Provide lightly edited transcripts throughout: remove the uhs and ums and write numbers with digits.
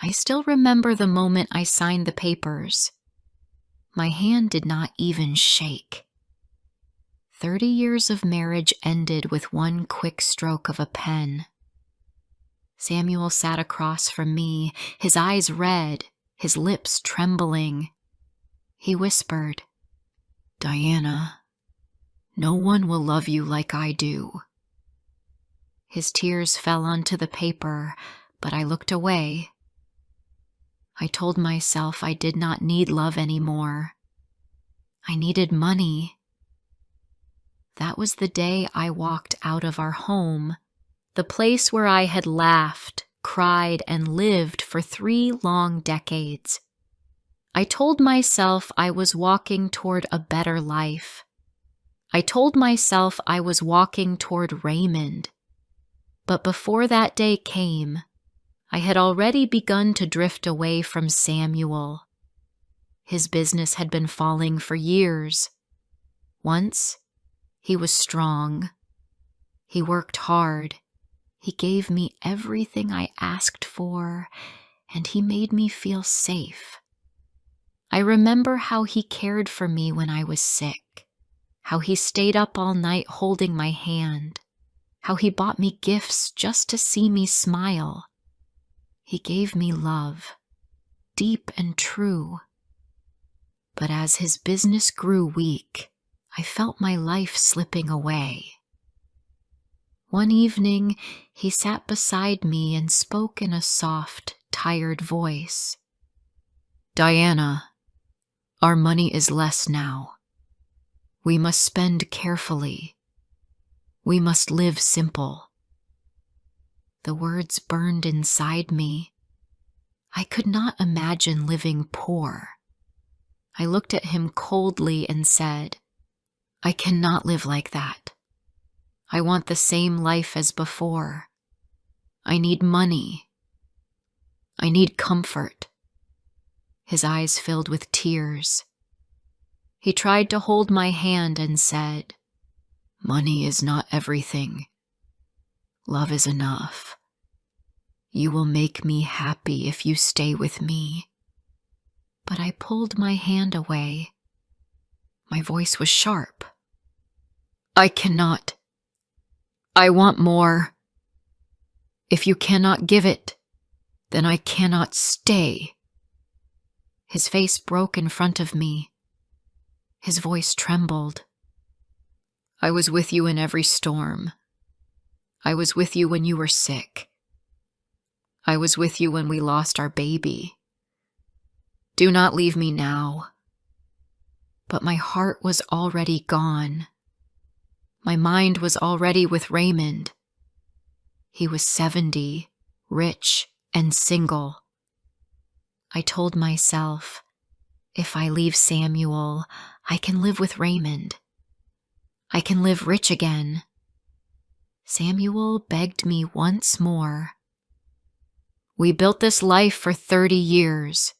I still remember the moment I signed the papers. My hand did not even shake. 30 years of marriage ended with one quick stroke of a pen. Samuel sat across from me, his eyes red, his lips trembling. He whispered, "Diana, no one will love you like I do." His tears fell onto the paper, but I looked away. I told myself I did not need love anymore. I needed money. That was the day I walked out of our home, the place where I had laughed, cried, and lived for 3 long decades. I told myself I was walking toward a better life. I told myself I was walking toward Raymond. But before that day came, I had already begun to drift away from Samuel. His business had been falling for years. Once, he was strong. He worked hard. He gave me everything I asked for, and he made me feel safe. I remember how he cared for me when I was sick, how he stayed up all night holding my hand, how he bought me gifts just to see me smile. He gave me love, deep and true. But as his business grew weak, I felt my life slipping away. One evening, he sat beside me and spoke in a soft, tired voice. "Diana, our money is less now. We must spend carefully. We must live simple." The words burned inside me. I could not imagine living poor. I looked at him coldly and said, "I cannot live like that. I want the same life as before. I need money. I need comfort." His eyes filled with tears. He tried to hold my hand and said, "Money is not everything. Love is enough. You will make me happy if you stay with me." But I pulled my hand away. My voice was sharp. "I cannot. I want more. If you cannot give it, then I cannot stay." His face broke in front of me. His voice trembled. "I was with you in every storm. I was with you when you were sick. I was with you when we lost our baby. Do not leave me now." But my heart was already gone. My mind was already with Raymond. He was 70, rich, and single. I told myself, if I leave Samuel, I can live with Raymond. I can live rich again. Samuel begged me once more. "We built this life for 30 years.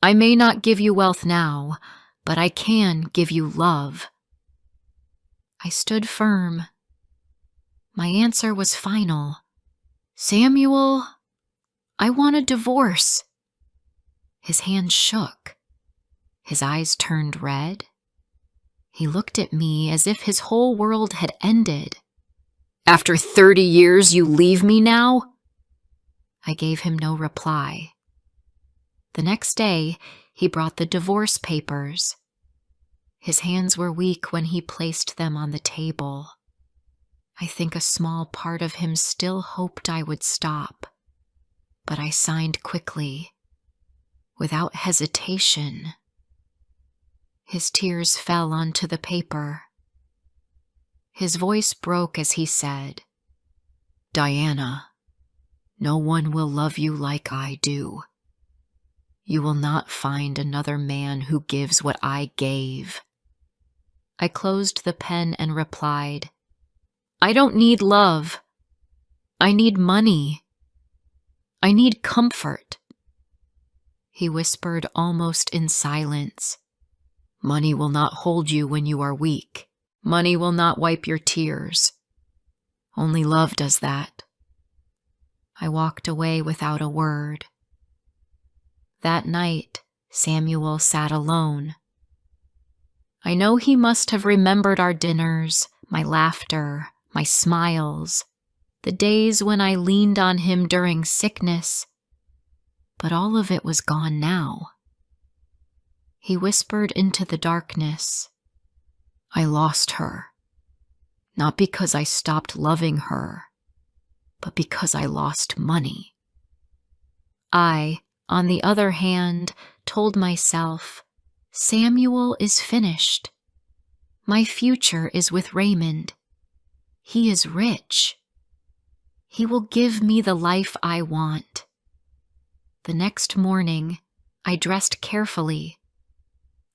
I may not give you wealth now, but I can give you love." I stood firm. My answer was final. "Samuel, I want a divorce." His hand shook. His eyes turned red. He looked at me as if his whole world had ended. "After 30 years, you leave me now?" I gave him no reply. The next day, he brought the divorce papers. His hands were weak when he placed them on the table. I think a small part of him still hoped I would stop, but I signed quickly, without hesitation. His tears fell onto the paper. His voice broke as he said, "Diana, no one will love you like I do. You will not find another man who gives what I gave." I closed the pen and replied, "I don't need love. I need money. I need comfort." He whispered almost in silence, "Money will not hold you when you are weak. Money will not wipe your tears. Only love does that." I walked away without a word. That night, Samuel sat alone. I know he must have remembered our dinners, my laughter, my smiles, the days when I leaned on him during sickness, but all of it was gone now. He whispered into the darkness, I lost her, not because I stopped loving her, but because I lost money. I, on the other hand, told myself, Samuel is finished. My future is with Raymond. He is rich. He will give me the life I want. The next morning, I dressed carefully.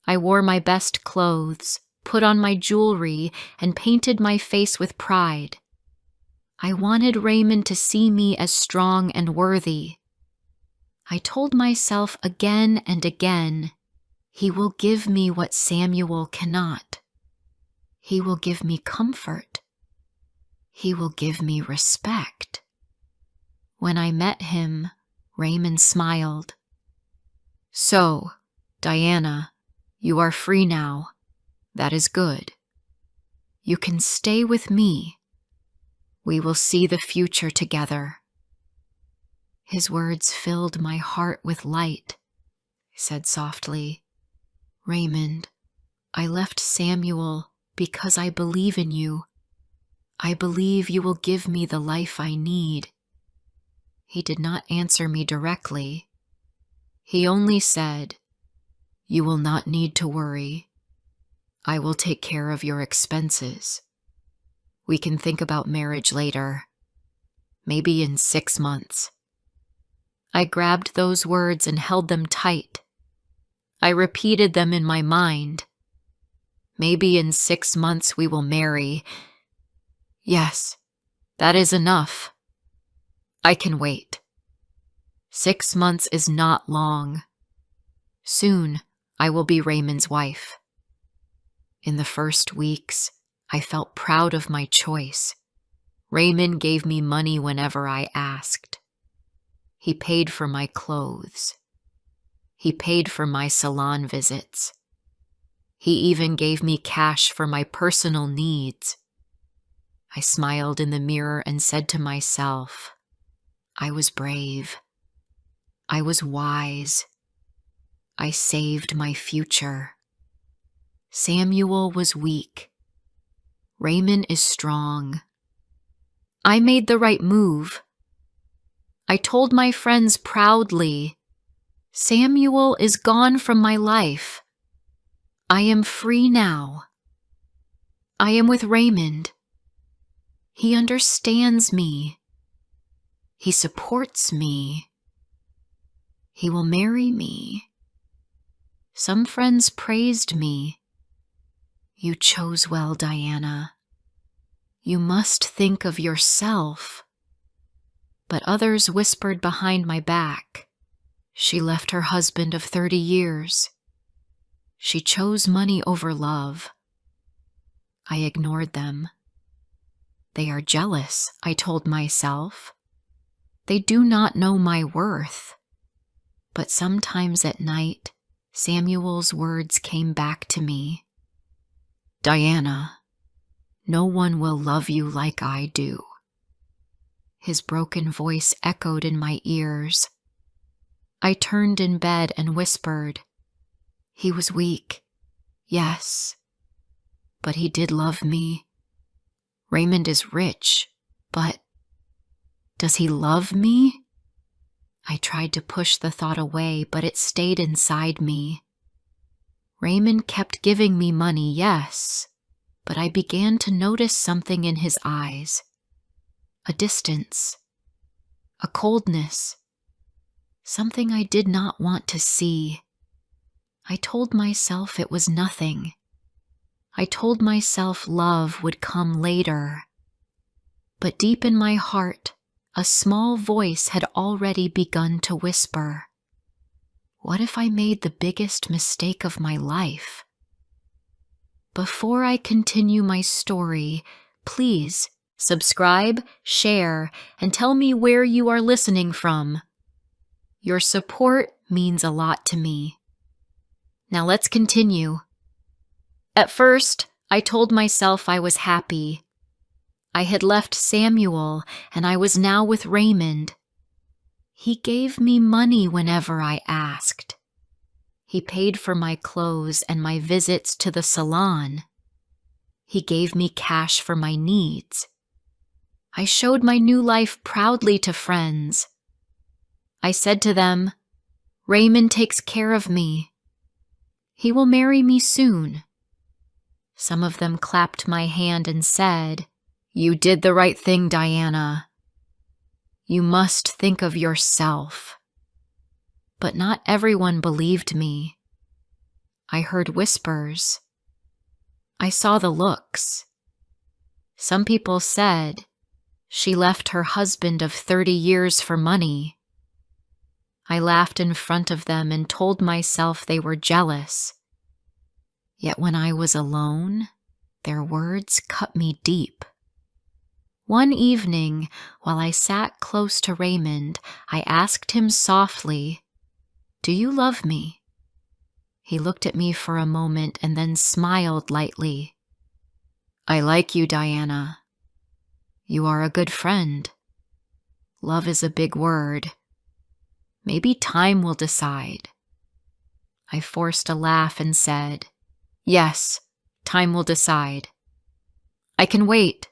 I wore my best clothes, put on my jewelry, and painted my face with pride. I wanted Raymond to see me as strong and worthy. I told myself again and again, he will give me what Samuel cannot. He will give me comfort. He will give me respect. When I met him, Raymond smiled. So, Diana, you are free now. That is good. You can stay with me. We will see the future together. His words filled my heart with light. I said softly, Raymond, I left Samuel because I believe in you. I believe you will give me the life I need. He did not answer me directly. He only said, you will not need to worry. I will take care of your expenses. We can think about marriage later, maybe in 6 months. I grabbed those words and held them tight. I repeated them in my mind. Maybe in 6 months we will marry. Yes, that is enough. I can wait. 6 months is not long. Soon I will be Raymond's wife. In the first weeks, I felt proud of my choice. Raymond gave me money whenever I asked. He paid for my clothes. He paid for my salon visits. He even gave me cash for my personal needs. I smiled in the mirror and said to myself, I was brave. I was wise. I saved my future. Samuel was weak. Raymond is strong. I made the right move. I told my friends proudly, Samuel is gone from my life. I am free now. I am with Raymond. He understands me. He supports me. He will marry me. Some friends praised me. You chose well, Diana. You must think of yourself. But others whispered behind my back. She left her husband of 30 years. She chose money over love. I ignored them. They are jealous, I told myself. They do not know my worth. But sometimes at night, Samuel's words came back to me. Diana, no one will love you like I do. His broken voice echoed in my ears. I turned in bed and whispered, he was weak, yes, but he did love me. Raymond is rich, but does he love me? I tried to push the thought away, but it stayed inside me. Raymond kept giving me money, yes, but I began to notice something in his eyes. A distance, a coldness, something I did not want to see. I told myself it was nothing. I told myself love would come later. But deep in my heart, a small voice had already begun to whisper, what if I made the biggest mistake of my life? Before I continue my story, please subscribe, share, and tell me where you are listening from. Your support means a lot to me. Now let's continue. At first, I told myself I was happy. I had left Samuel and I was now with Raymond. He gave me money whenever I asked. He paid for my clothes and my visits to the salon. He gave me cash for my needs. I showed my new life proudly to friends. I said to them, Raymond takes care of me. He will marry me soon. Some of them clapped my hand and said, You did the right thing, Diana. You must think of yourself. But not everyone believed me. I heard whispers. I saw the looks. Some people said, She left her husband of 30 years for money. I laughed in front of them and told myself they were jealous. Yet when I was alone, their words cut me deep. One evening, while I sat close to Raymond, I asked him softly, Do you love me? He looked at me for a moment and then smiled lightly. I like you, Diana. You are a good friend. Love is a big word. Maybe time will decide. I forced a laugh and said, Yes, time will decide. I can wait.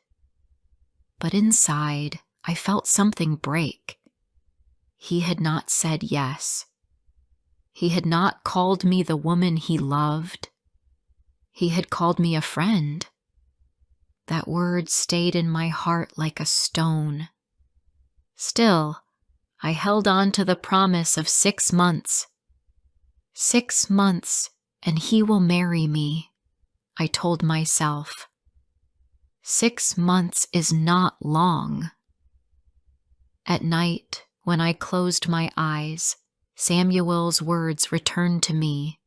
But inside, I felt something break. He had not said yes. He had not called me the woman he loved. He had called me a friend. That word stayed in my heart like a stone. Still, I held on to the promise of 6 months. 6 months, and he will marry me, I told myself. 6 months is not long. At night, when I closed my eyes, Samuel's words returned to me.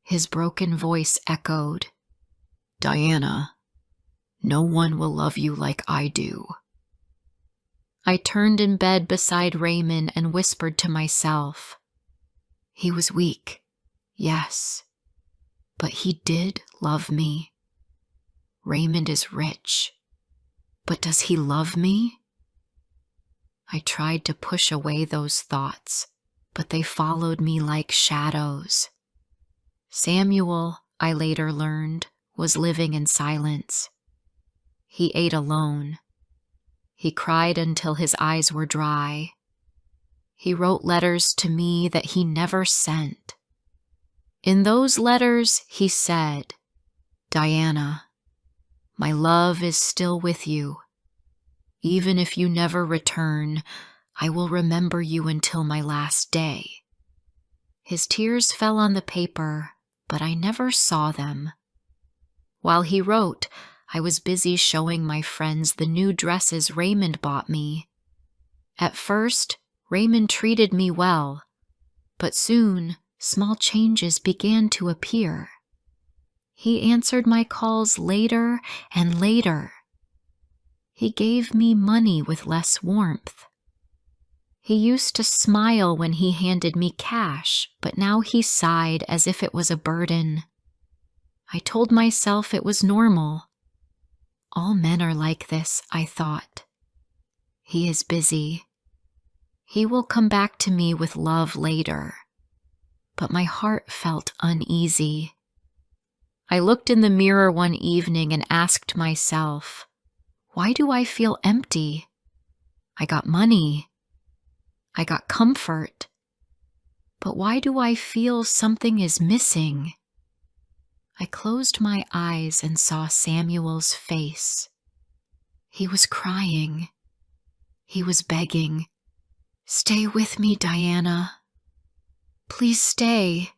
His broken voice echoed, Diana, no one will love you like I do. I turned in bed beside Raymond and whispered to myself. He was weak, yes, but he did love me. Raymond is rich, but does he love me? I tried to push away those thoughts, but they followed me like shadows. Samuel, I later learned, was living in silence. He ate alone. He cried until his eyes were dry. He wrote letters to me that he never sent. In those letters, he said, Diana, my love is still with you. Even if you never return, I will remember you until my last day. His tears fell on the paper, but I never saw them. While he wrote, I was busy showing my friends the new dresses Raymond bought me. At first, Raymond treated me well, but soon small changes began to appear. He answered my calls later and later. He gave me money with less warmth. He used to smile when he handed me cash, but now he sighed as if it was a burden. I told myself it was normal. All men are like this, I thought. He is busy. He will come back to me with love later. But my heart felt uneasy. I looked in the mirror one evening and asked myself, why do I feel empty? I got money. I got comfort. But why do I feel something is missing? I closed my eyes and saw Samuel's face. He was crying. He was begging, Stay with me, Diana. Please stay.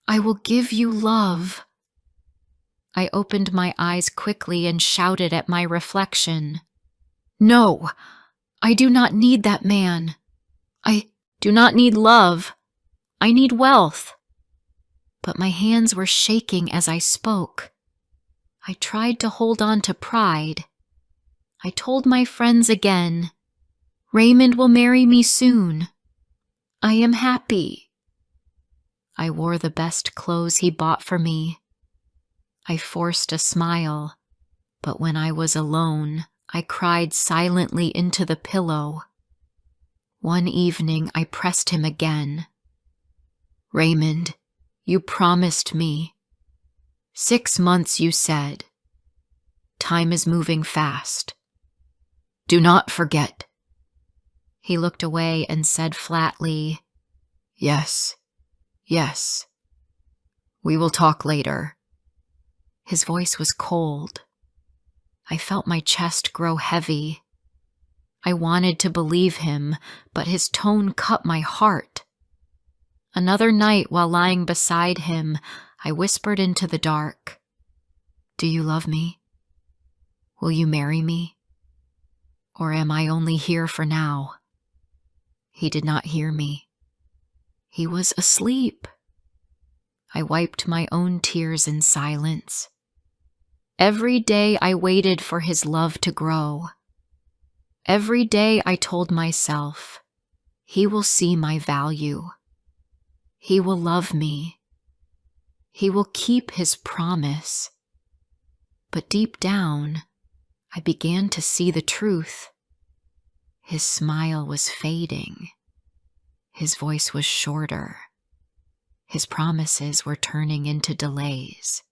I will give you love. I opened my eyes quickly and shouted at my reflection. No, I do not need that man. I do not need love. I need wealth. But my hands were shaking as I spoke. I tried to hold on to pride. I told my friends again, Raymond will marry me soon. I am happy. I wore the best clothes he bought for me. I forced a smile, but when I was alone, I cried silently into the pillow. One evening, I pressed him again. Raymond, you promised me. 6 months, you said. Time is moving fast. Do not forget. He looked away and said flatly, Yes, yes. We will talk later. His voice was cold. I felt my chest grow heavy. I wanted to believe him, but his tone cut my heart. Another night, while lying beside him, I whispered into the dark, Do you love me? Will you marry me? Or am I only here for now? He did not hear me. He was asleep. I wiped my own tears in silence. Every day I waited for his love to grow. Every day I told myself, he will see my value. He will love me. He will keep his promise. But deep down, I began to see the truth. His smile was fading. His voice was shorter. His promises were turning into delays.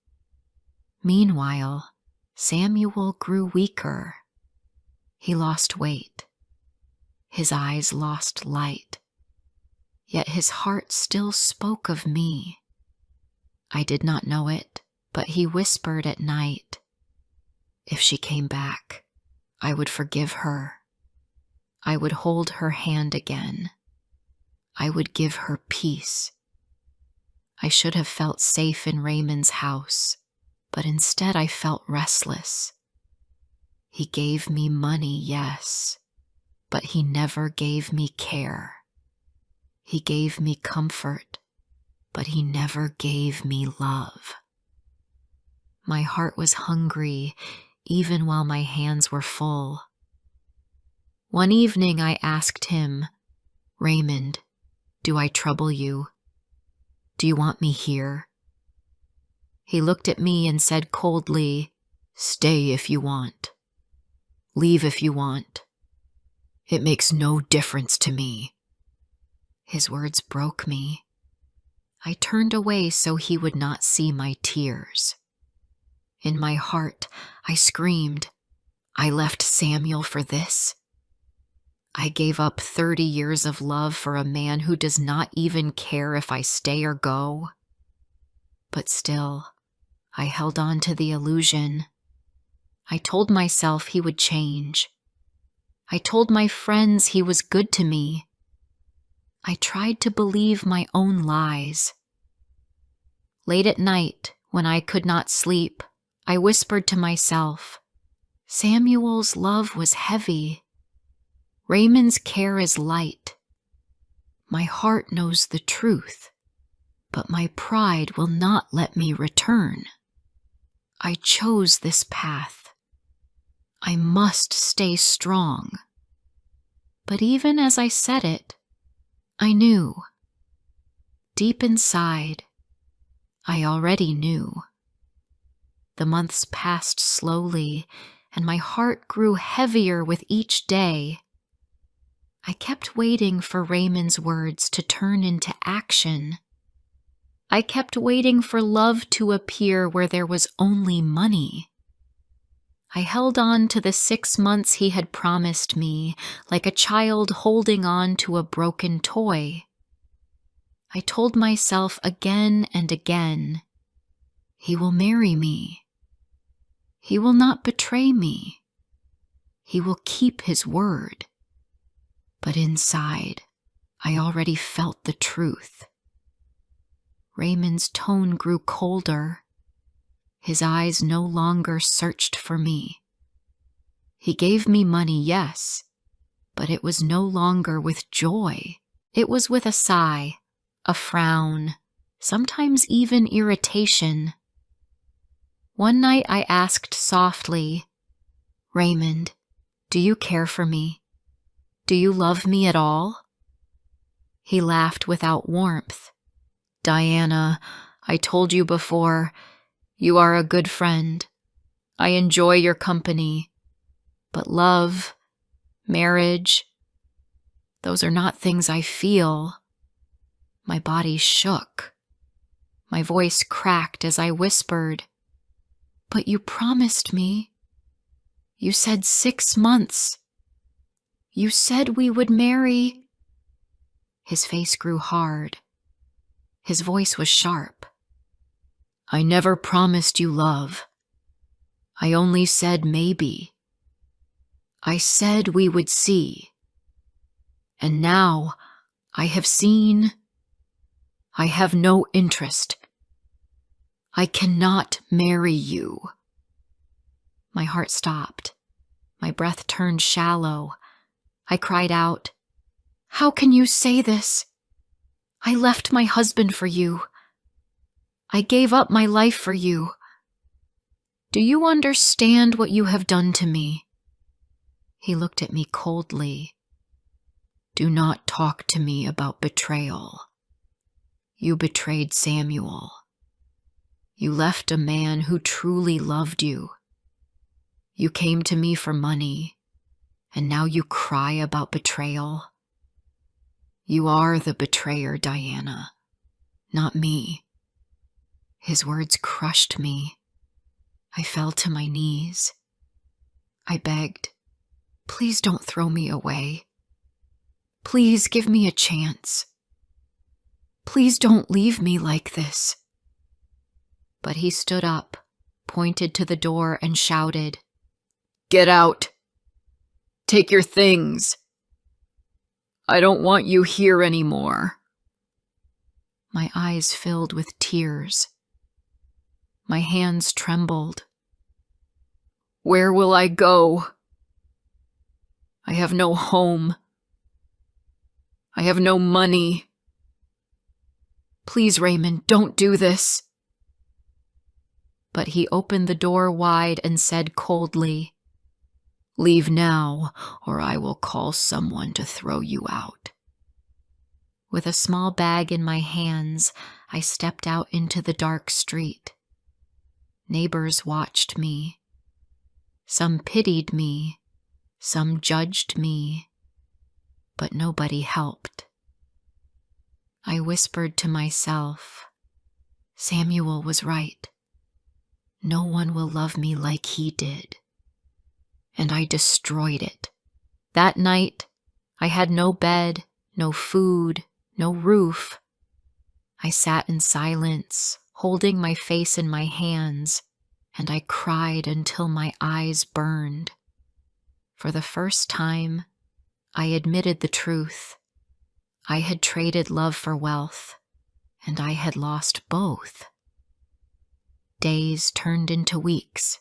Meanwhile, Samuel grew weaker. He lost weight. His eyes lost light. Yet his heart still spoke of me. I did not know it, but he whispered at night, If she came back, I would forgive her. I would hold her hand again. I would give her peace. I should have felt safe in Raymond's house, but instead I felt restless. He gave me money, yes, but he never gave me care. He gave me comfort, but he never gave me love. My heart was hungry, even while my hands were full. One evening I asked him, Raymond, do I trouble you? Do you want me here? He looked at me and said coldly, Stay if you want. Leave if you want. It makes no difference to me. His words broke me. I turned away so he would not see my tears. In my heart, I screamed, I left Samuel for this? I gave up 30 years of love for a man who does not even care if I stay or go. But still, I held on to the illusion. I told myself he would change. I told my friends he was good to me. I tried to believe my own lies. Late at night, when I could not sleep, I whispered to myself, Samuel's love was heavy. Raymond's care is light. My heart knows the truth, but my pride will not let me return. I chose this path. I must stay strong. But even as I said it, I knew. Deep inside, I already knew. The months passed slowly, and my heart grew heavier with each day. I kept waiting for Raymond's words to turn into action. I kept waiting for love to appear where there was only money. I held on to the 6 months he had promised me, like a child holding on to a broken toy. I told myself again and again, he will marry me. He will not betray me. He will keep his word. But inside, I already felt the truth. Raymond's tone grew colder. His eyes no longer searched for me. He gave me money, yes, but it was no longer with joy. It was with a sigh, a frown, sometimes even irritation. One night I asked softly, Raymond, do you care for me? Do you love me at all? He laughed without warmth. Diana, I told you before, you are a good friend. I enjoy your company. But love, marriage, those are not things I feel. My body shook. My voice cracked as I whispered, "But you promised me. You said 6 months. You said we would marry." His face grew hard. His voice was sharp. "I never promised you love. I only said maybe. I said we would see. And now I have seen. I have no interest. I cannot marry you." My heart stopped. My breath turned shallow. I cried out, "How can you say this? I left my husband for you. I gave up my life for you. Do you understand what you have done to me?" He looked at me coldly. "Do not talk to me about betrayal. You betrayed Samuel. You left a man who truly loved you. You came to me for money, and now you cry about betrayal. You are the betrayer, Diana, not me." His words crushed me. I fell to my knees. I begged, "Please don't throw me away. Please give me a chance. Please don't leave me like this." But he stood up, pointed to the door, and shouted, "Get out! Take your things! I don't want you here anymore." My eyes filled with tears. My hands trembled. "Where will I go? I have no home. I have no money. Please, Raymond, don't do this." But he opened the door wide and said coldly, "Leave now, or I will call someone to throw you out." With a small bag in my hands, I stepped out into the dark street. Neighbors watched me. Some pitied me, some judged me, but nobody helped. I whispered to myself, Samuel was right. No one will love me like he did. And I destroyed it. That night, I had no bed, no food, no roof. I sat in silence, holding my face in my hands, and I cried until my eyes burned. For the first time, I admitted the truth. I had traded love for wealth, and I had lost both. Days turned into weeks.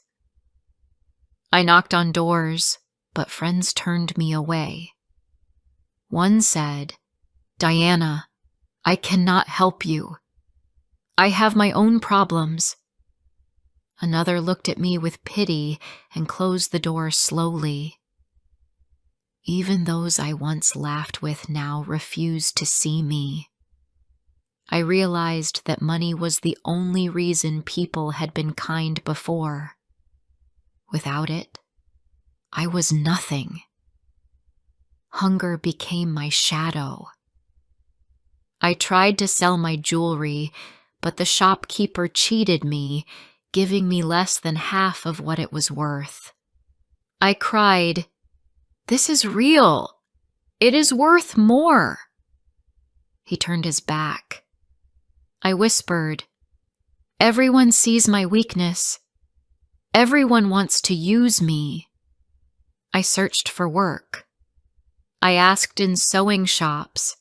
I knocked on doors, but friends turned me away. One said, "Diana, I cannot help you. I have my own problems." Another looked at me with pity and closed the door slowly. Even those I once laughed with now refused to see me. I realized that money was the only reason people had been kind before. Without it, I was nothing. Hunger became my shadow. I tried to sell my jewelry, but the shopkeeper cheated me, giving me less than half of what it was worth. I cried, "This is real. It is worth more." He turned his back. I whispered, "Everyone sees my weakness. Everyone wants to use me." I searched for work. I asked in sewing shops,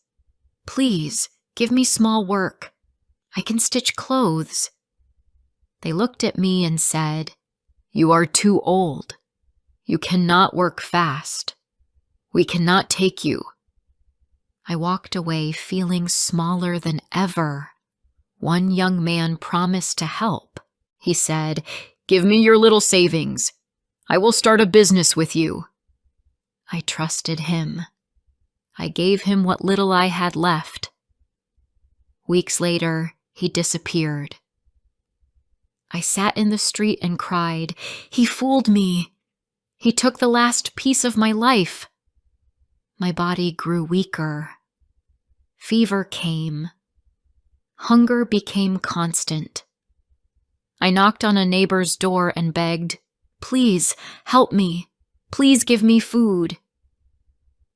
"Please, give me small work. I can stitch clothes." They looked at me and said, "You are too old. You cannot work fast. We cannot take you." I walked away feeling smaller than ever. One young man promised to help. He said, "Give me your little savings. I will start a business with you." I trusted him. I gave him what little I had left. Weeks later, he disappeared. I sat in the street and cried, "He fooled me. He took the last piece of my life." My body grew weaker. Fever came. Hunger became constant. I knocked on a neighbor's door and begged, "Please, help me. Please give me food."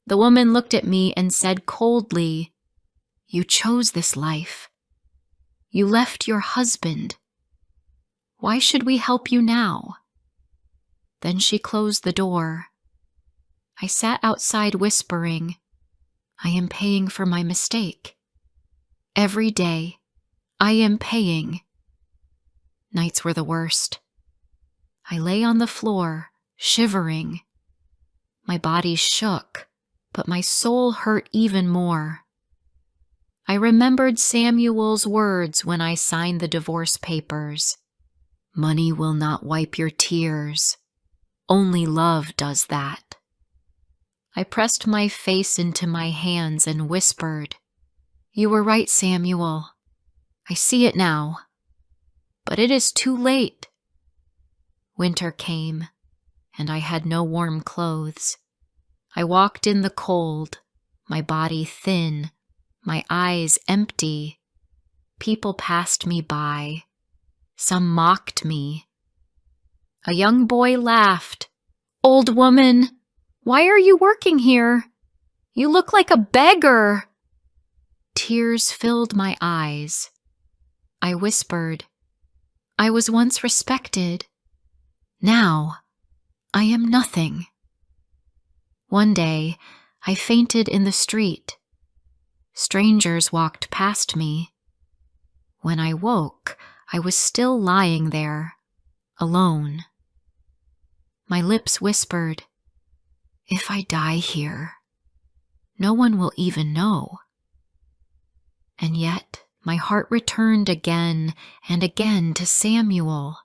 The woman looked at me and said coldly, "You chose this life. You left your husband. Why should we help you now?" Then she closed the door. I sat outside whispering, "I am paying for my mistake. Every day, I am paying." Nights were the worst. I lay on the floor, shivering. My body shook, but my soul hurt even more. I remembered Samuel's words when I signed the divorce papers. "Money will not wipe your tears. Only love does that." I pressed my face into my hands and whispered, "You were right, Samuel. I see it now. But it is too late." Winter came, and I had no warm clothes. I walked in the cold, my body thin, my eyes empty. People passed me by. Some mocked me. A young boy laughed. "Old woman, why are you working here? You look like a beggar." Tears filled my eyes. I whispered, "I was once respected. Now, I am nothing." One day, I fainted in the street. Strangers walked past me. When I woke, I was still lying there, alone. My lips whispered, "If I die here, no one will even know." And yet, my heart returned again and again to Samuel.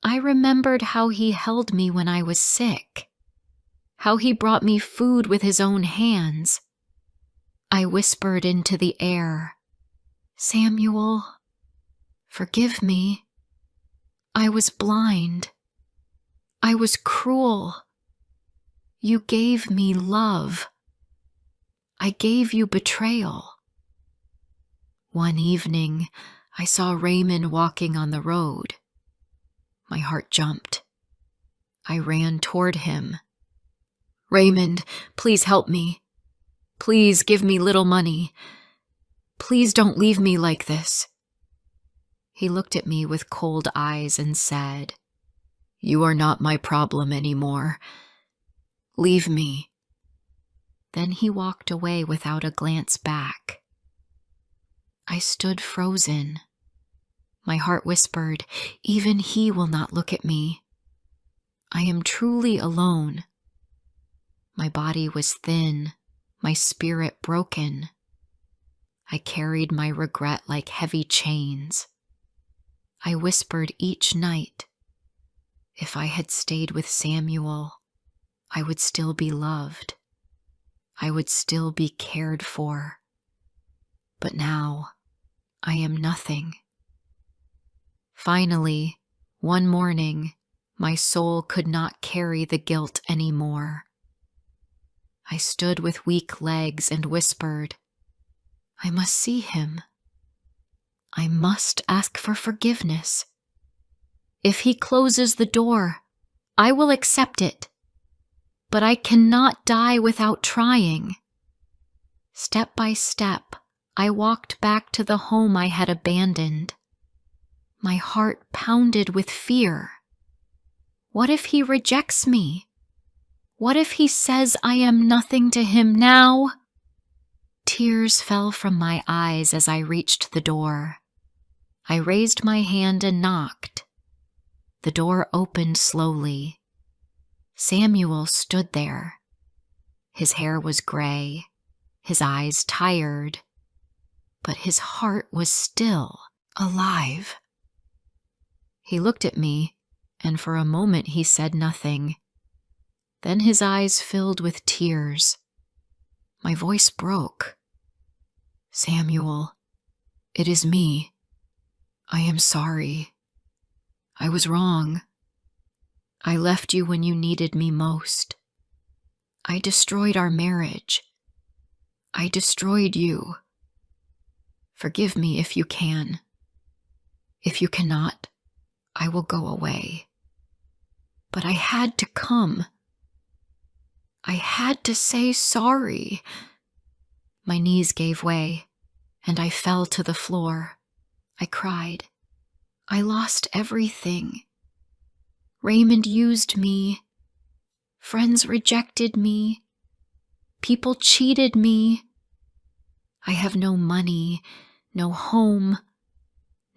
I remembered how he held me when I was sick, how he brought me food with his own hands. I whispered into the air, "Samuel, forgive me. I was blind. I was cruel. You gave me love. I gave you betrayal." One evening, I saw Raymond walking on the road. My heart jumped. I ran toward him. "Raymond, please help me. Please give me little money. Please don't leave me like this." He looked at me with cold eyes and said, "You are not my problem anymore. Leave me." Then he walked away without a glance back. I stood frozen. My heart whispered, "Even he will not look at me. I am truly alone." My body was thin, my spirit broken. I carried my regret like heavy chains. I whispered each night, if I had stayed with Samuel, I would still be loved. I would still be cared for. But now, I am nothing. Finally, one morning, my soul could not carry the guilt anymore. I stood with weak legs and whispered, "I must see him. I must ask for forgiveness. If he closes the door, I will accept it. But I cannot die without trying." Step by step, I walked back to the home I had abandoned. My heart pounded with fear. What if he rejects me? What if he says I am nothing to him now? Tears fell from my eyes as I reached the door. I raised my hand and knocked. The door opened slowly. Samuel stood there. His hair was gray, his eyes tired, but his heart was still alive. He looked at me, and for a moment he said nothing. Then his eyes filled with tears. My voice broke. "Samuel, It is me. I am sorry. I was wrong. I left you when you needed me most. I destroyed our marriage. I destroyed you. Forgive me if you can. If you cannot, I will go away. But I had to come. I had to say sorry. My knees gave way, and I fell to the floor. I cried. I lost everything. Raymond used me. Friends rejected me. People cheated me. I have no money, no home,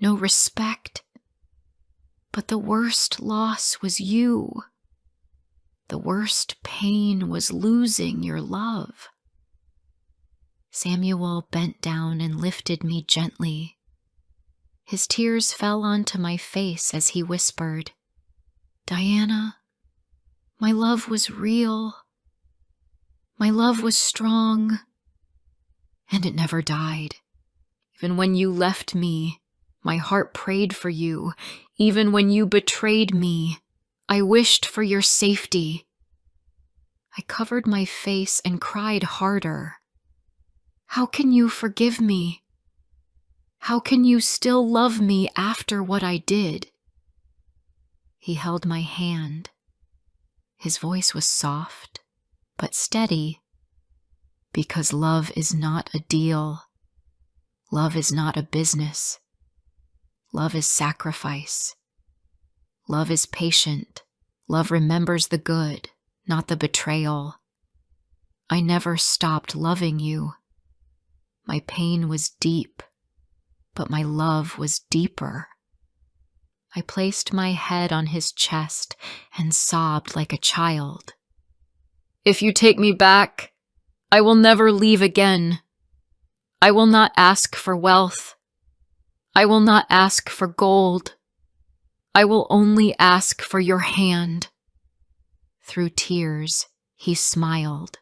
no respect. But the worst loss was you. The worst pain was losing your love. Samuel bent down and lifted me gently. His tears fell onto my face as he whispered, "Diana, my love was real. My love was strong, and it never died. Even when you left me, my heart prayed for you. Even when you betrayed me, I wished for your safety." I covered my face and cried harder. "How can you forgive me? How can you still love me after what I did?" He held my hand. His voice was soft, but steady, because love is not a deal. Love is not a business. Love is sacrifice. Love is patient. Love remembers the good, not the betrayal. I never stopped loving you. My pain was deep, but my love was deeper. I placed my head on his chest and sobbed like a child. "If you take me back, I will never leave again. I will not ask for wealth. I will not ask for gold. I will only ask for your hand." Through tears, he smiled.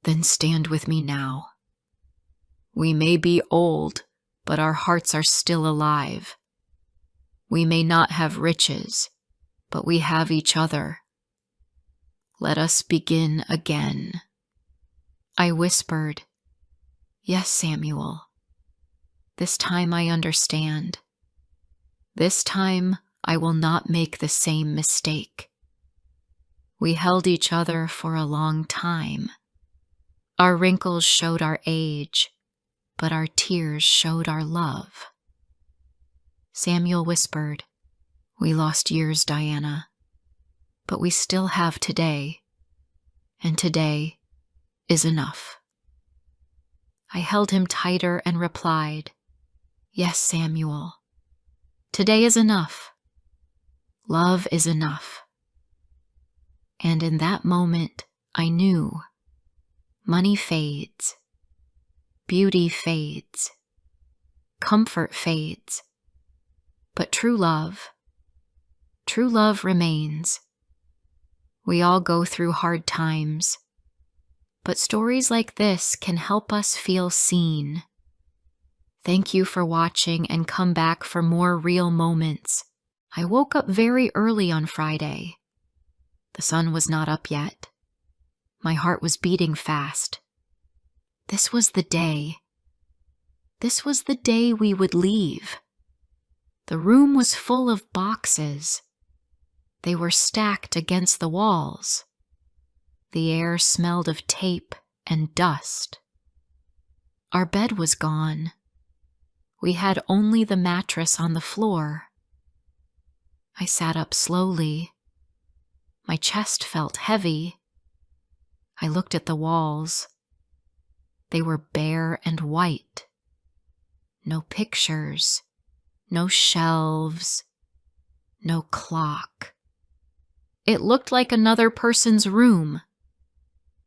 "Then stand with me now. We may be old, but our hearts are still alive. We may not have riches, but we have each other. Let us begin again." I whispered, "Yes, Samuel. This time I understand. This time I will not make the same mistake." We held each other for a long time. Our wrinkles showed our age, but our tears showed our love. Samuel whispered, "We lost years, Diana, but we still have today, and today is enough." I held him tighter and replied, "Yes, Samuel, today is enough. Love is enough." And in that moment, I knew money fades, beauty fades, comfort fades, but true love remains. We all go through hard times, but stories like this can help us feel seen. Thank you for watching, and come back for more real moments. I woke up very early on Friday. The sun was not up yet. My heart was beating fast. This was the day. This was the day we would leave. The room was full of boxes. They were stacked against the walls. The air smelled of tape and dust. Our bed was gone. We had only the mattress on the floor. I sat up slowly. My chest felt heavy. I looked at the walls. They were bare and white. No pictures, no shelves, no clock. It looked like another person's room.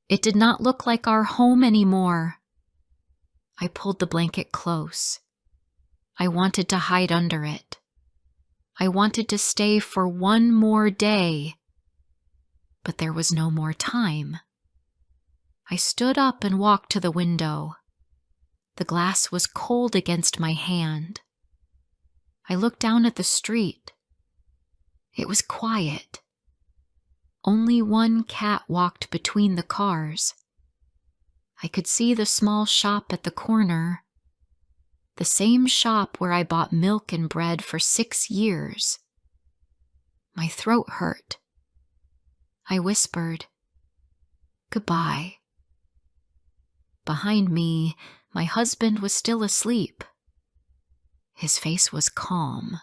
It did not look like our home anymore. I pulled the blanket close. I wanted to hide under it. I wanted to stay for one more day. But there was no more time. I stood up and walked to the window. The glass was cold against my hand. I looked down at the street. It was quiet. Only one cat walked between the cars. I could see the small shop at the corner, the same shop where I bought milk and bread for 6 years. My throat hurt. I whispered, "Goodbye." Behind me, my husband was still asleep. His face was calm.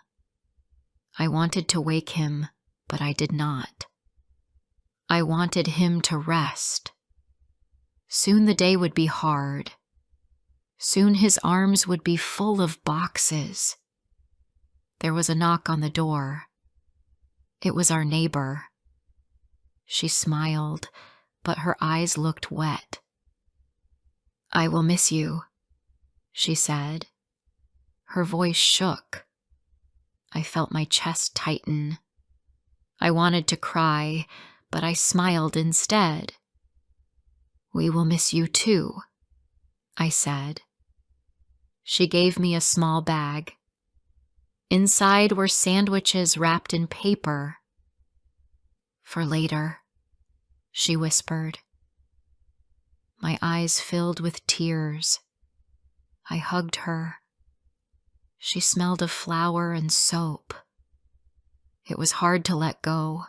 I wanted to wake him, but I did not. I wanted him to rest. Soon the day would be hard. Soon his arms would be full of boxes. There was a knock on the door. It was our neighbor. She smiled, but her eyes looked wet. "I will miss you," she said. Her voice shook. I felt my chest tighten. I wanted to cry, but I smiled instead. "We will miss you too," I said. She gave me a small bag. Inside were sandwiches wrapped in paper. "For later," she whispered. My eyes filled with tears. I hugged her. She smelled of flour and soap. It was hard to let go.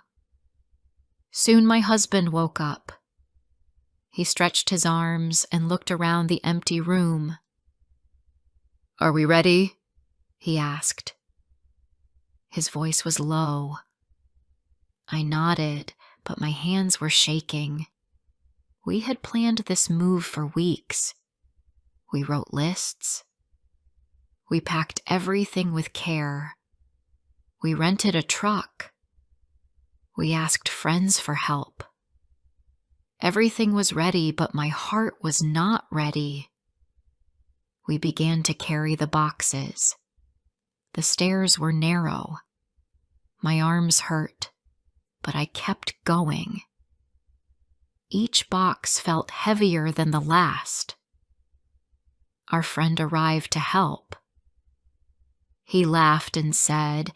Soon my husband woke up. He stretched his arms and looked around the empty room. "Are we ready?" he asked. His voice was low. I nodded, but my hands were shaking. We had planned this move for weeks. We wrote lists. We packed everything with care. We rented a truck. We asked friends for help. Everything was ready, but my heart was not ready. We began to carry the boxes. The stairs were narrow. My arms hurt, but I kept going. Each box felt heavier than the last. Our friend arrived to help. He laughed and said,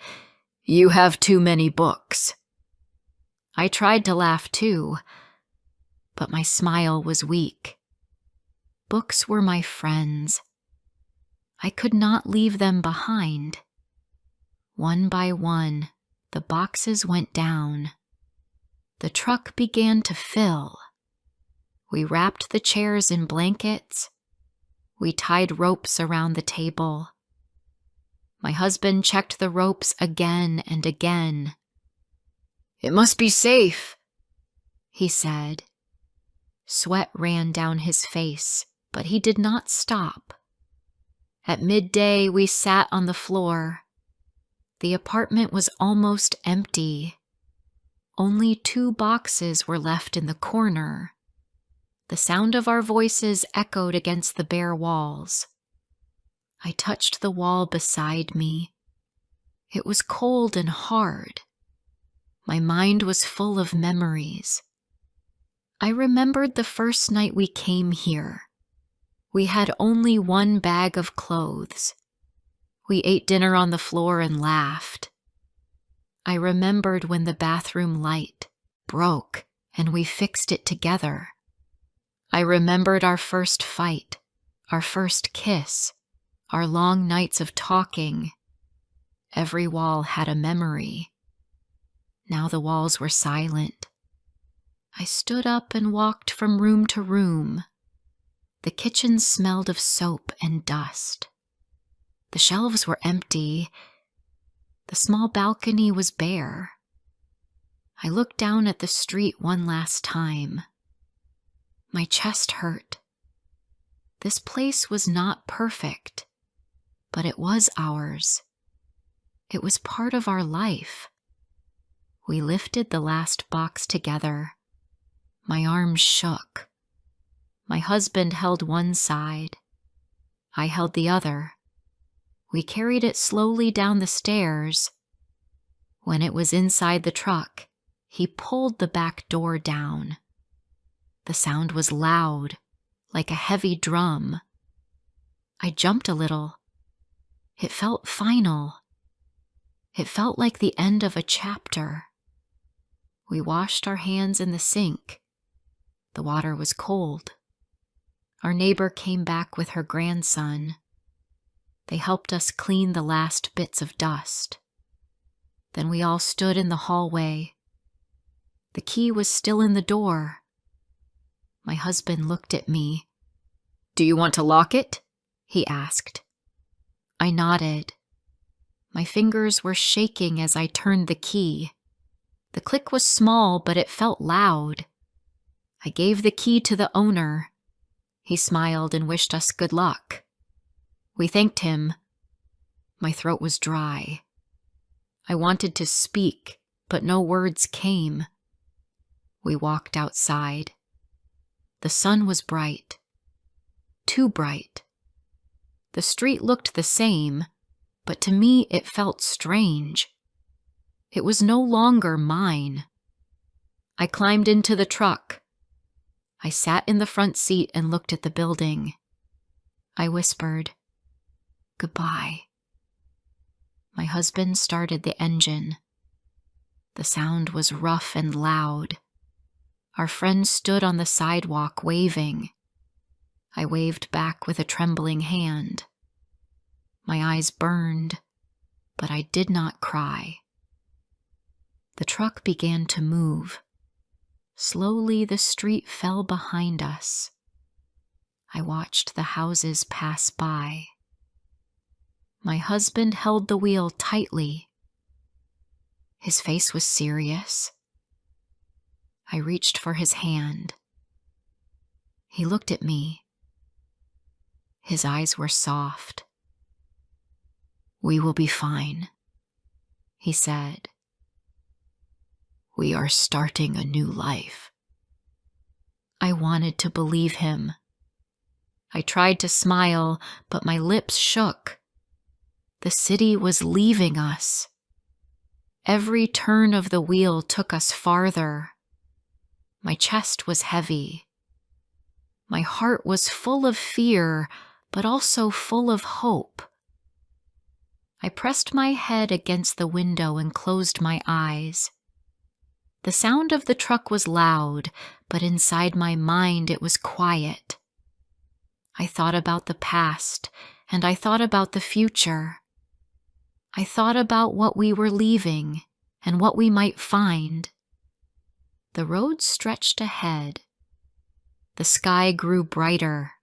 "You have too many books." I tried to laugh too, but my smile was weak. Books were my friends. I could not leave them behind. One by one, the boxes went down. The truck began to fill. We wrapped the chairs in blankets. We tied ropes around the table. My husband checked the ropes again and again. "It must be safe," he said. Sweat ran down his face, but he did not stop. At midday, we sat on the floor. The apartment was almost empty. Only 2 boxes were left in the corner. The sound of our voices echoed against the bare walls. I touched the wall beside me. It was cold and hard. My mind was full of memories. I remembered the first night we came here. We had only 1 bag of clothes. We ate dinner on the floor and laughed. I remembered when the bathroom light broke and we fixed it together. I remembered our first fight, our first kiss, our long nights of talking. Every wall had a memory. Now the walls were silent. I stood up and walked from room to room. The kitchen smelled of soap and dust. The shelves were empty. The small balcony was bare. I looked down at the street one last time. My chest hurt. This place was not perfect, but it was ours. It was part of our life. We lifted the last box together. My arms shook. My husband held one side. I held the other. We carried it slowly down the stairs. When it was inside the truck, he pulled the back door down. The sound was loud, like a heavy drum. I jumped a little. It felt final. It felt like the end of a chapter. We washed our hands in the sink. The water was cold. Our neighbor came back with her grandson. They helped us clean the last bits of dust. Then we all stood in the hallway. The key was still in the door. My husband looked at me. "Do you want to lock it?" he asked. I nodded. My fingers were shaking as I turned the key. The click was small, but it felt loud. I gave the key to the owner. He smiled and wished us good luck. We thanked him. My throat was dry. I wanted to speak, but no words came. We walked outside. The sun was bright. Too bright. The street looked the same, but to me it felt strange. It was no longer mine. I climbed into the truck. I sat in the front seat and looked at the building. I whispered, "Goodbye." My husband started the engine. The sound was rough and loud. Our friend stood on the sidewalk waving. I waved back with a trembling hand. My eyes burned, but I did not cry. The truck began to move. Slowly the street fell behind us. I watched the houses pass by. My husband held the wheel tightly. His face was serious. I reached for his hand. He looked at me. His eyes were soft. "We will be fine," he said. "We are starting a new life." I wanted to believe him. I tried to smile, but my lips shook. The city was leaving us. Every turn of the wheel took us farther. My chest was heavy. My heart was full of fear, but also full of hope. I pressed my head against the window and closed my eyes. The sound of the truck was loud, but inside my mind it was quiet. I thought about the past, and I thought about the future. I thought about what we were leaving and what we might find. The road stretched ahead. The sky grew brighter.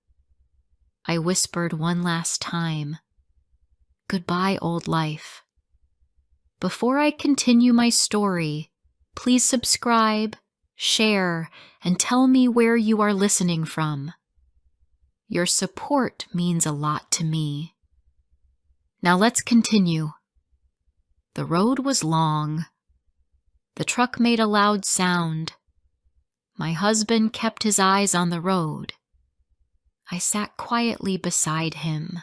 I whispered one last time, "Goodbye, old life." Before I continue my story, please subscribe, share, and tell me where you are listening from. Your support means a lot to me. Now let's continue. The road was long. The truck made a loud sound. My husband kept his eyes on the road. I sat quietly beside him.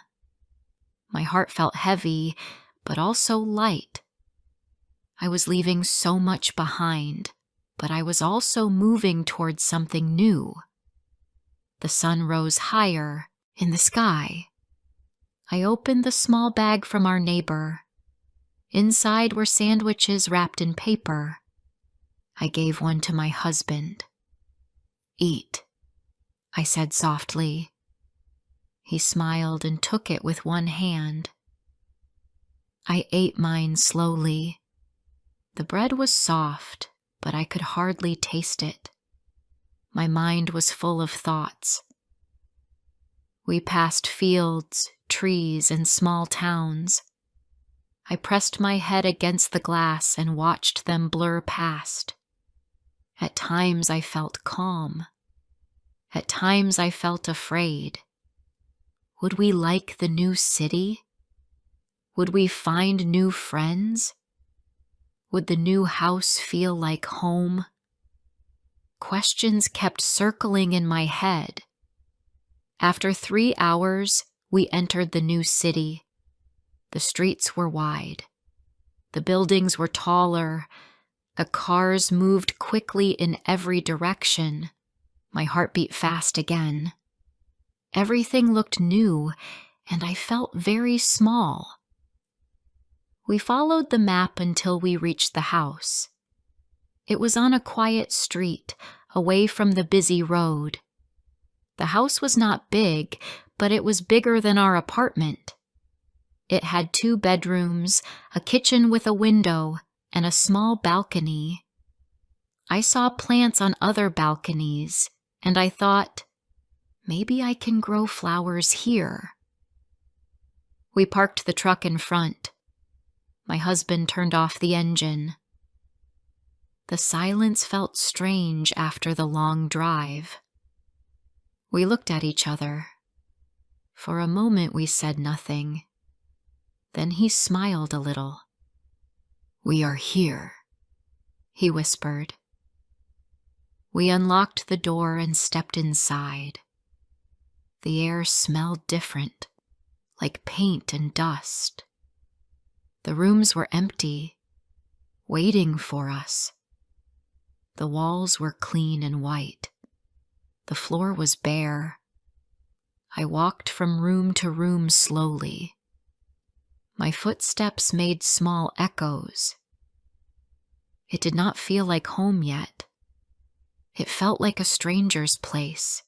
My heart felt heavy, but also light. I was leaving so much behind, but I was also moving towards something new. The sun rose higher in the sky. I opened the small bag from our neighbor. Inside were sandwiches wrapped in paper. I gave one to my husband. "Eat," I said softly. He smiled and took it with one hand. I ate mine slowly. The bread was soft, but I could hardly taste it. My mind was full of thoughts. We passed fields, trees, and small towns. I pressed my head against the glass and watched them blur past. At times I felt calm. At times I felt afraid. Would we like the new city? Would we find new friends? Would the new house feel like home? Questions kept circling in my head. After 3 hours, we entered the new city. The streets were wide. The buildings were taller. The cars moved quickly in every direction. My heart beat fast again. Everything looked new, and I felt very small. We followed the map until we reached the house. It was on a quiet street, away from the busy road. The house was not big, but it was bigger than our apartment. It had 2 bedrooms, a kitchen with a window, and a small balcony. I saw plants on other balconies, and I thought, maybe I can grow flowers here. We parked the truck in front. My husband turned off the engine. The silence felt strange after the long drive. We looked at each other. For a moment we said nothing. Then he smiled a little. "We are here," he whispered. We unlocked the door and stepped inside. The air smelled different, like paint and dust. The rooms were empty, waiting for us. The walls were clean and white. The floor was bare. I walked from room to room slowly. My footsteps made small echoes. It did not feel like home yet. It felt like a stranger's place.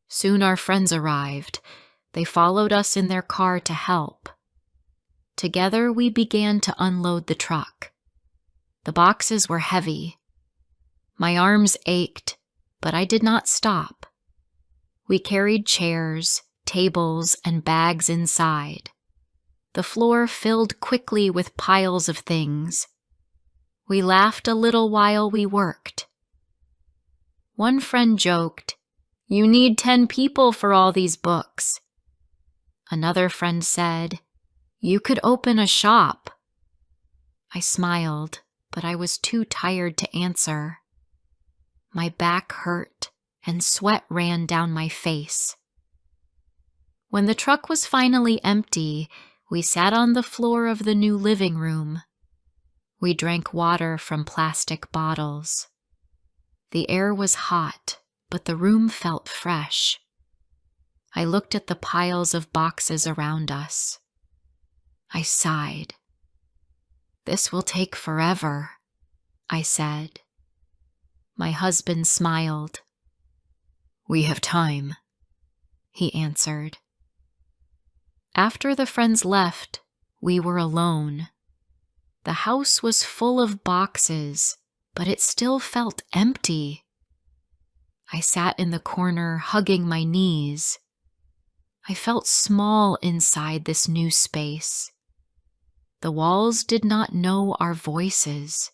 Soon our friends arrived. They followed us in their car to help. Together we began to unload the truck. The boxes were heavy. My arms ached, but I did not stop. We carried chairs, tables, and bags inside. The floor filled quickly with piles of things. We laughed a little while we worked. One friend joked, "You need 10 people for all these books." Another friend said, "You could open a shop." I smiled, but I was too tired to answer. My back hurt, and sweat ran down my face. When the truck was finally empty, we sat on the floor of the new living room. We drank water from plastic bottles. The air was hot, but the room felt fresh. I looked at the piles of boxes around us. I sighed. "This will take forever," I said. My husband smiled. "We have time," he answered. After the friends left, we were alone. The house was full of boxes, but it still felt empty. I sat in the corner, hugging my knees. I felt small inside this new space. The walls did not know our voices.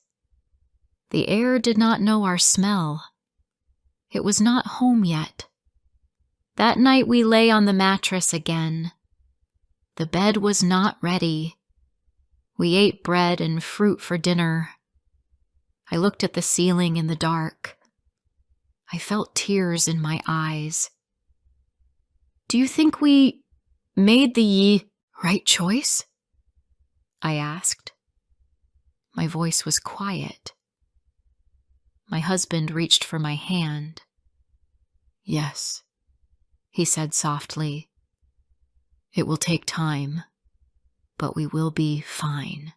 The air did not know our smell. It was not home yet. That night we lay on the mattress again. The bed was not ready. We ate bread and fruit for dinner. I looked at the ceiling in the dark. I felt tears in my eyes. "Do you think we made the right choice?" I asked. My voice was quiet. My husband reached for my hand. "Yes," he said softly. "It will take time, but we will be fine."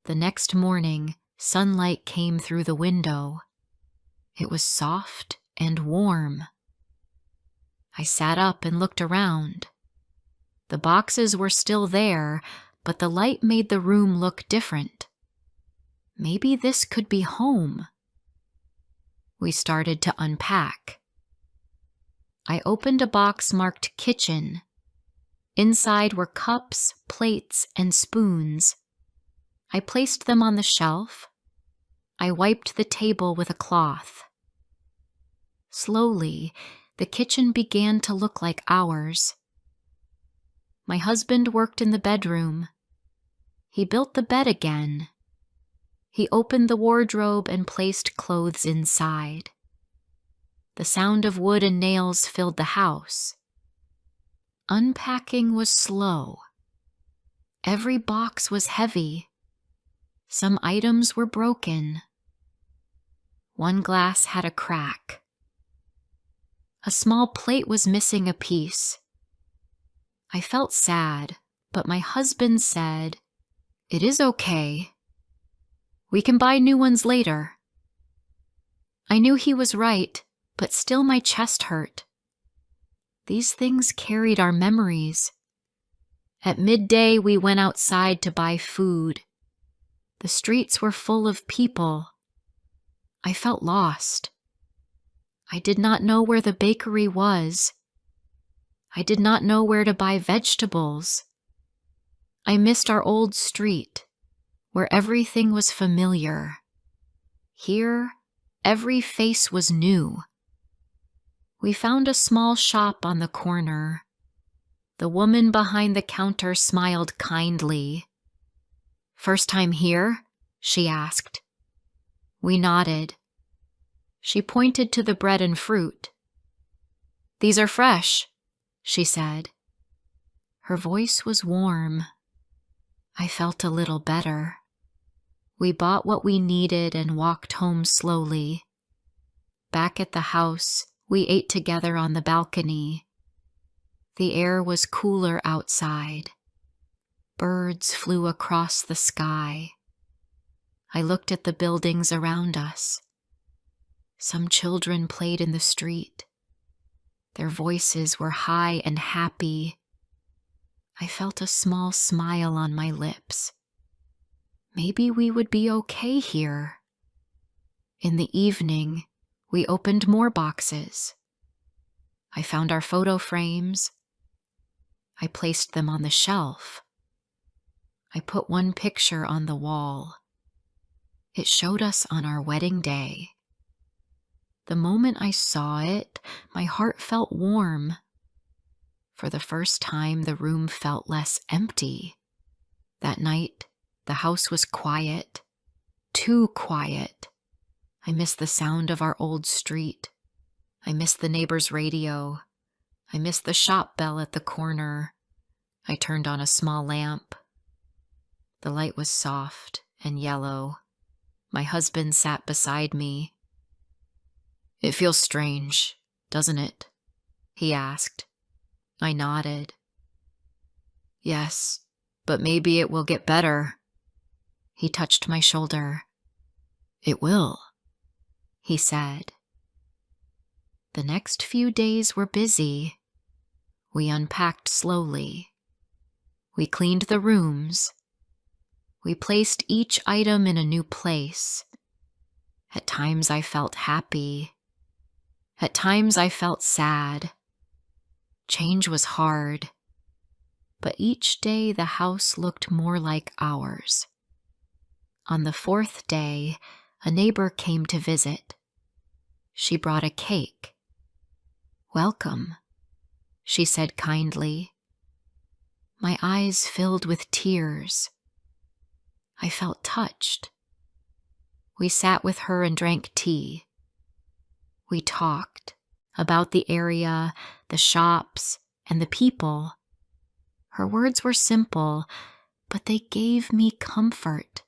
The next morning, sunlight came through the window. It was soft and warm. I sat up and looked around. The boxes were still there, but the light made the room look different. Maybe this could be home. We started to unpack. I opened a box marked kitchen. Inside were cups, plates, and spoons. I placed them on the shelf. I wiped the table with a cloth. Slowly, the kitchen began to look like ours. My husband worked in the bedroom. He built the bed again. He opened the wardrobe and placed clothes inside. The sound of wood and nails filled the house. Unpacking was slow. Every box was heavy. Some items were broken. One glass had a crack. A small plate was missing a piece. I felt sad, but my husband said, "It is okay. We can buy new ones later." I knew he was right, but still my chest hurt. These things carried our memories. At midday, we went outside to buy food. The streets were full of people. I felt lost. I did not know where the bakery was. I did not know where to buy vegetables. I missed our old street, where everything was familiar. Here, every face was new. We found a small shop on the corner. The woman behind the counter smiled kindly. "First time here?" she asked. We nodded. She pointed to the bread and fruit. "These are fresh," she said. Her voice was warm. I felt a little better. We bought what we needed and walked home slowly. Back at the house, we ate together on the balcony. The air was cooler outside. Birds flew across the sky. I looked at the buildings around us. Some children played in the street. Their voices were high and happy. I felt a small smile on my lips. Maybe we would be okay here. In the evening, we opened more boxes. I found our photo frames. I placed them on the shelf. I put one picture on the wall. It showed us on our wedding day. The moment I saw it, my heart felt warm. For the first time, the room felt less empty. That night, the house was quiet. Too quiet. I missed the sound of our old street. I missed the neighbor's radio. I missed the shop bell at the corner. I turned on a small lamp. The light was soft and yellow. My husband sat beside me. "It feels strange, doesn't it?" he asked. I nodded. "Yes, but maybe it will get better." He touched my shoulder. "It will," he said. The next few days were busy. We unpacked slowly. We cleaned the rooms. We placed each item in a new place. At times I felt happy. At times I felt sad. Change was hard. But each day the house looked more like ours. On the fourth day, a neighbor came to visit. She brought a cake. "Welcome," she said kindly. My eyes filled with tears. I felt touched. We sat with her and drank tea. We talked about the area, the shops, and the people. Her words were simple, but they gave me comfort.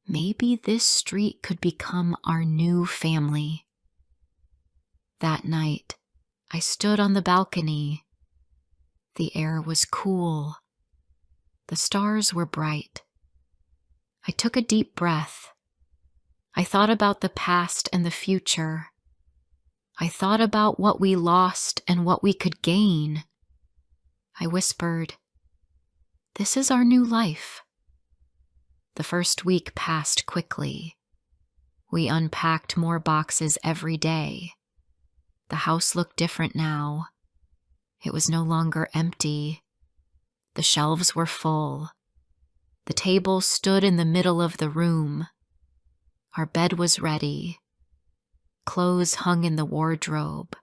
Maybe this street could become our new family. That night, I stood on the balcony. The air was cool. The stars were bright. I took a deep breath. I thought about the past and the future. I thought about what we lost and what we could gain. I whispered, "This is our new life." The first week passed quickly. We unpacked more boxes every day. The house looked different now. It was no longer empty. The shelves were full. The table stood in the middle of the room. Our bed was ready. Clothes hung in the wardrobe.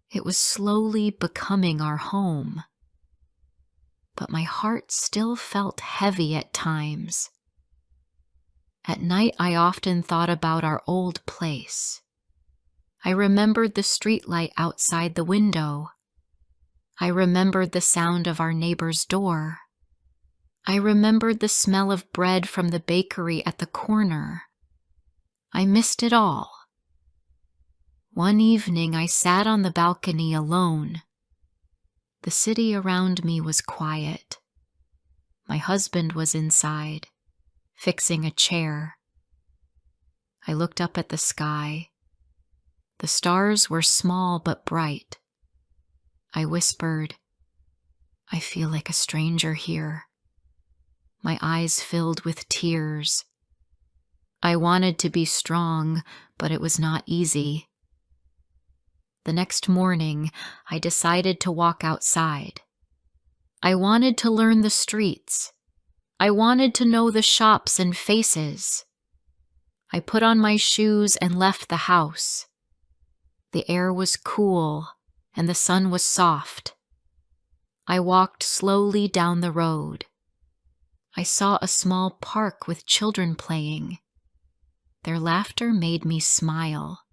It was slowly becoming our home. But my heart still felt heavy at times. At night, I often thought about our old place. I remembered the streetlight outside the window. I remembered the sound of our neighbor's door. I remembered the smell of bread from the bakery at the corner. I missed it all. One evening, I sat on the balcony alone. The city around me was quiet. My husband was inside, fixing a chair. I looked up at the sky. The stars were small but bright. I whispered, "I feel like a stranger here." My eyes filled with tears. I wanted to be strong, but it was not easy. The next morning, I decided to walk outside. I wanted to learn the streets. I wanted to know the shops and faces. I put on my shoes and left the house. The air was cool and the sun was soft. I walked slowly down the road. I saw a small park with children playing. Their laughter made me smile.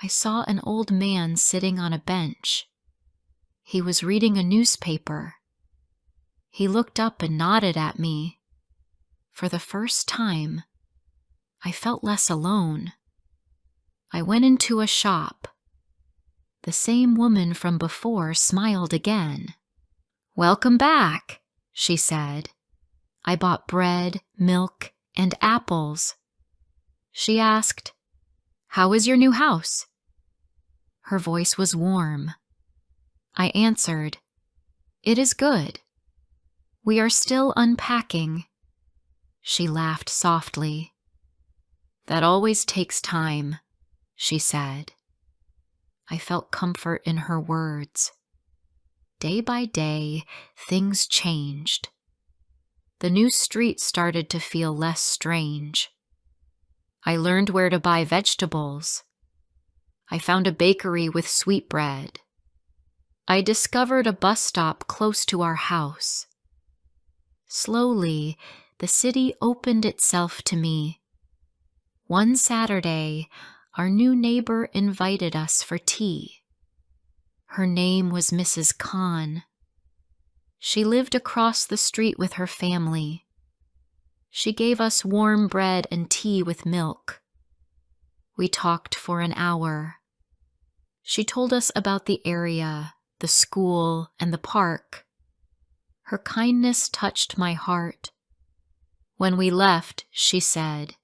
I saw an old man sitting on a bench. He was reading a newspaper. He looked up and nodded at me. For the first time, I felt less alone. I went into a shop. The same woman from before smiled again. "Welcome back," she said. I bought bread, milk, and apples. She asked, "How is your new house?" Her voice was warm. I answered, "It is good. We are still unpacking." She laughed softly. "That always takes time," she said. I felt comfort in her words. Day by day, things changed. The new street started to feel less strange. I learned where to buy vegetables. I found a bakery with sweetbread. I discovered a bus stop close to our house. Slowly, the city opened itself to me. One Saturday, our new neighbor invited us for tea. Her name was Mrs. Khan. She lived across the street with her family. She gave us warm bread and tea with milk. We talked for an hour. She told us about the area, the school, and the park. Her kindness touched my heart. When we left, she said,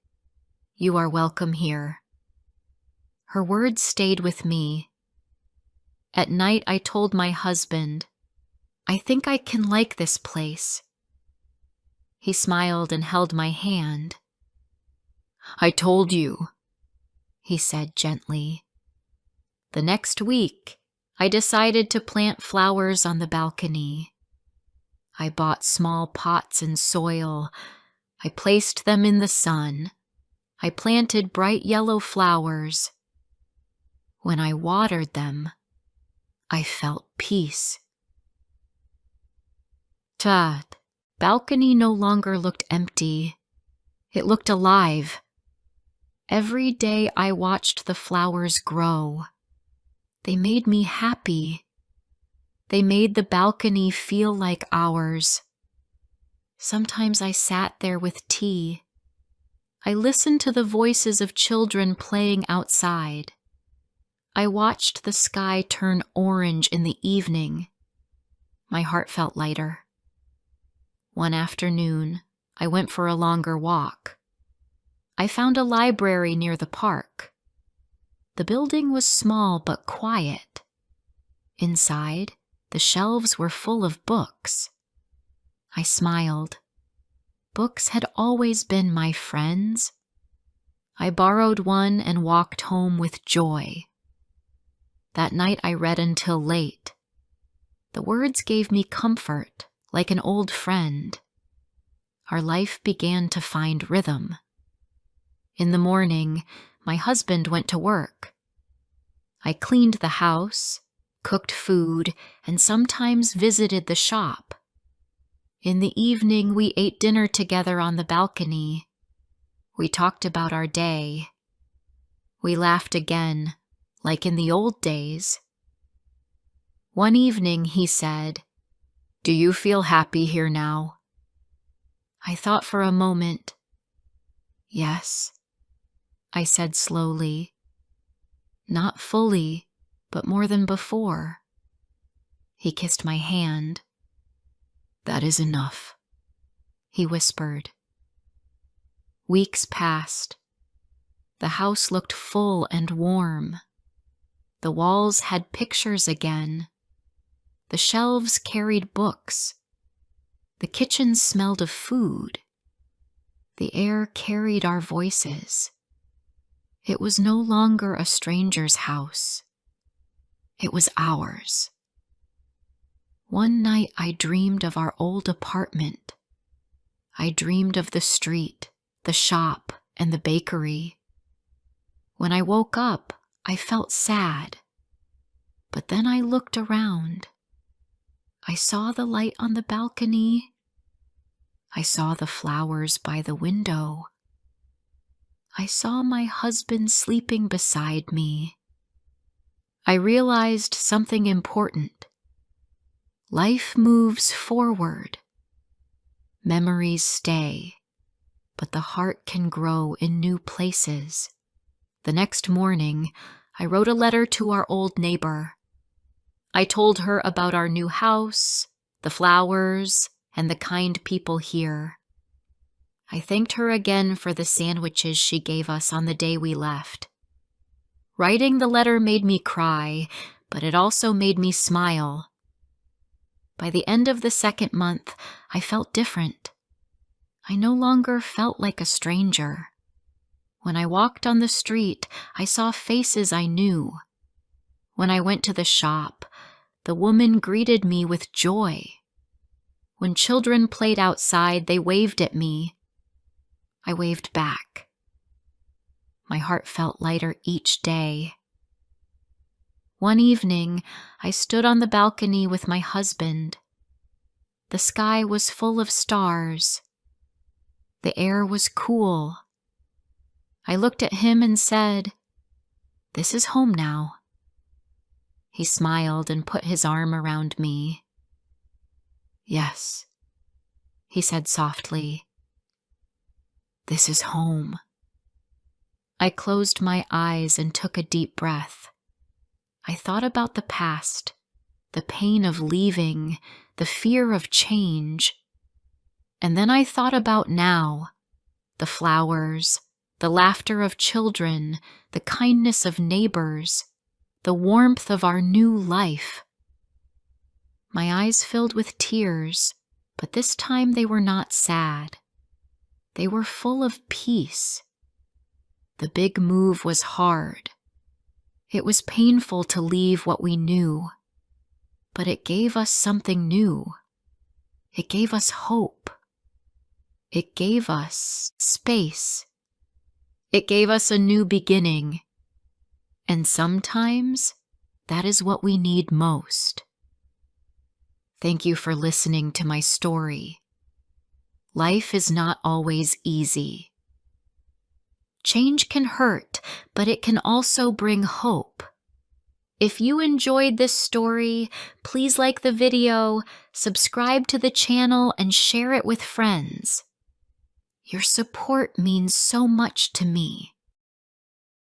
"You are welcome here." Her words stayed with me. At night, I told my husband, "I think I can like this place." He smiled and held my hand. "I told you," he said gently. The next week, I decided to plant flowers on the balcony. I bought small pots and soil. I placed them in the sun. I planted bright yellow flowers. When I watered them, I felt peace. The balcony no longer looked empty. It looked alive. Every day I watched the flowers grow. They made me happy. They made the balcony feel like ours. Sometimes I sat there with tea. I listened to the voices of children playing outside. I watched the sky turn orange in the evening. My heart felt lighter. One afternoon, I went for a longer walk. I found a library near the park. The building was small but quiet. Inside, the shelves were full of books. I smiled. Books had always been my friends. I borrowed one and walked home with joy. That night I read until late. The words gave me comfort, like an old friend. Our life began to find rhythm. In the morning, my husband went to work. I cleaned the house, cooked food, and sometimes visited the shop. In the evening, we ate dinner together on the balcony. We talked about our day. We laughed again, like in the old days. One evening, he said, "Do you feel happy here now?" I thought for a moment. "Yes," I said slowly. "Not fully, but more than before." He kissed my hand. "That is enough," he whispered. Weeks passed. The house looked full and warm. The walls had pictures again. The shelves carried books. The kitchen smelled of food. The air carried our voices. It was no longer a stranger's house. It was ours. One night I dreamed of our old apartment. I dreamed of the street, the shop, and the bakery. When I woke up, I felt sad. But then I looked around. I saw the light on the balcony. I saw the flowers by the window. I saw my husband sleeping beside me. I realized something important. Life moves forward. Memories stay, but the heart can grow in new places. The next morning, I wrote a letter to our old neighbor. I told her about our new house, the flowers, and the kind people here. I thanked her again for the sandwiches she gave us on the day we left. Writing the letter made me cry, but it also made me smile. By the end of the second month, I felt different. I no longer felt like a stranger. When I walked on the street, I saw faces I knew. When I went to the shop, the woman greeted me with joy. When children played outside, they waved at me. I waved back. My heart felt lighter each day. One evening, I stood on the balcony with my husband. The sky was full of stars. The air was cool. I looked at him and said, "This is home now." He smiled and put his arm around me. "Yes," he said softly. "This is home." I closed my eyes and took a deep breath. I thought about the past, the pain of leaving, the fear of change. And then I thought about now, the flowers, the laughter of children, the kindness of neighbors, the warmth of our new life. My eyes filled with tears, but this time they were not sad. They were full of peace. The big move was hard. It was painful to leave what we knew, but it gave us something new. It gave us hope. It gave us space. It gave us a new beginning. And sometimes that is what we need most. Thank you for listening to my story. Life is not always easy. Change can hurt, but it can also bring hope. If you enjoyed this story, please like the video, subscribe to the channel, and share it with friends. Your support means so much to me.